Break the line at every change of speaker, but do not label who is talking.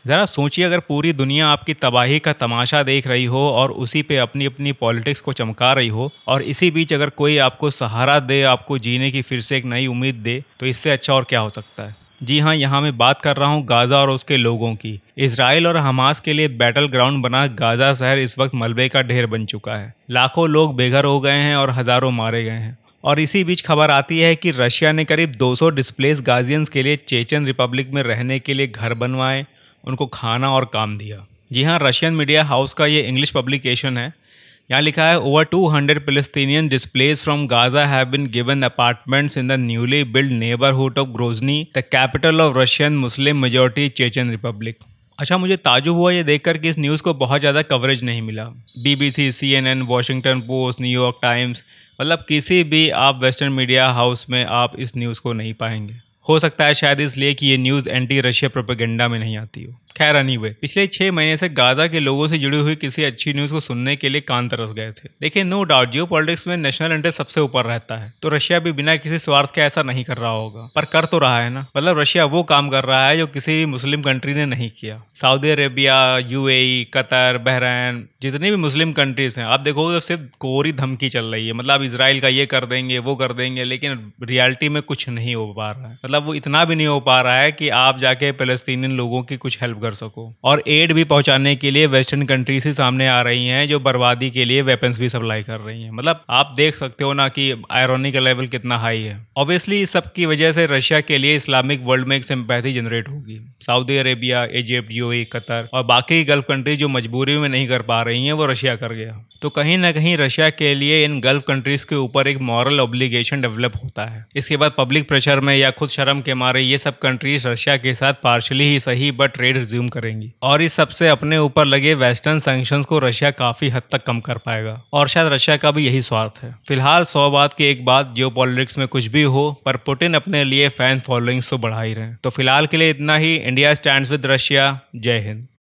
ज़रा सोचिए, अगर पूरी दुनिया आपकी तबाही का तमाशा देख रही हो और उसी पे अपनी अपनी पॉलिटिक्स को चमका रही हो, और इसी बीच अगर कोई आपको सहारा दे, आपको जीने की फिर से एक नई उम्मीद दे, तो इससे अच्छा और क्या हो सकता है। जी हाँ, यहाँ मैं बात कर रहा हूँ गाज़ा और उसके लोगों की। इसराइल और हमास के लिए बैटल ग्राउंड बना गाज़ा शहर इस वक्त मलबे का ढेर बन चुका है। लाखों लोग बेघर हो गए हैं और हज़ारों मारे गए हैं। और इसी बीच खबर आती है कि रशिया ने करीब 200 डिस्प्लेस गाजियंस के लिए चेचन रिपब्लिक में रहने के लिए घर बनवाए, उनको खाना और काम दिया। जी हाँ, रशियन मीडिया हाउस का ये इंग्लिश पब्लिकेशन है। यहाँ लिखा है, over 200 Palestinian displaced from Gaza have been given apartments in the newly built neighborhood of Grozny, the capital of Russian Muslim majority Chechen Republic। अच्छा, मुझे ताज्जुब हुआ ये देखकर कि इस न्यूज़ को बहुत ज़्यादा कवरेज नहीं मिला। BBC, CNN, Washington post, New York times, मतलब किसी भी आप वेस्टर्न मीडिया हाउस में आप इस न्यूज़ को नहीं पाएंगे। हो सकता है शायद इसलिए कि ये न्यूज़ एंटी रशिया प्रोपेगेंडा में नहीं आती हो। खैर, एनीवे, पिछले 6 महीने से गाजा के लोगों से जुड़ी हुई किसी अच्छी न्यूज़ को सुनने के लिए कान तरस गए थे। देखिए, नो डाउट जियो पॉलिटिक्स में नेशनल इंटरेस्ट सबसे ऊपर रहता है, तो रशिया भी बिना किसी स्वार्थ के ऐसा नहीं कर रहा होगा, पर कर तो रहा है ना। मतलब रशिया वो काम कर रहा है जो किसी भी मुस्लिम कंट्री ने नहीं किया। Saudi Arabia, UAE, Qatar, Bahrain, जितनी भी मुस्लिम कंट्रीज हैं, आप देखोगे सिर्फ कोरी धमकी चल रही है। मतलब इसराइल का ये कर देंगे, वो कर देंगे, लेकिन रियलिटी में कुछ नहीं हो पा रहा है। मतलब वो इतना भी नहीं हो पा रहा है कि आप जाके फ़लस्तीनी लोगों की कुछ हेल्प कर सको। और एड भी पहुंचाने के लिए वेस्टर्न कंट्रीज ही सामने आ रही हैं, जो बर्बादी के लिए वेपन्स भी सप्लाई कर रही हैं। मतलब आप देख सकते हो ना कि आयरनी का लेवल कितना हाई है। ऑब्वियसली इस सब की वजह से रशिया के लिए इस्लामिक वर्ल्ड में एक सिंपैथी जनरेट होगी। Saudi Arabia, Egypt, UAE, Qatar और बाकी गल्फ कंट्री जो मजबूरी में नहीं कर पा रही हैं, वो रशिया कर गया। तो कहीं ना कहीं रशिया के लिए इन गल्फ कंट्रीज के ऊपर एक मॉरल ऑब्लिगेशन डेवलप होता है। इसके बाद पब्लिक प्रेशर में या खुद शर्म के मारे ये सब कंट्रीज रशिया के साथ पार्शली ही सही बट ट्रेड रिज्यूम करेंगी, और इस सबसे अपने ऊपर लगे वेस्टर्न सैंक्शंस को रशिया काफी हद तक कम कर पाएगा। और शायद रशिया का भी यही स्वार्थ है। फिलहाल 100 बात की एक बात, जियो पॉलिटिक्स में कुछ भी हो, पर पुतिन अपने लिए फैन फॉलोइंग्स तो बढ़ा ही रहे हैं। तो फिलहाल के लिए इतना ही। India stands with Russia. जय हिंद।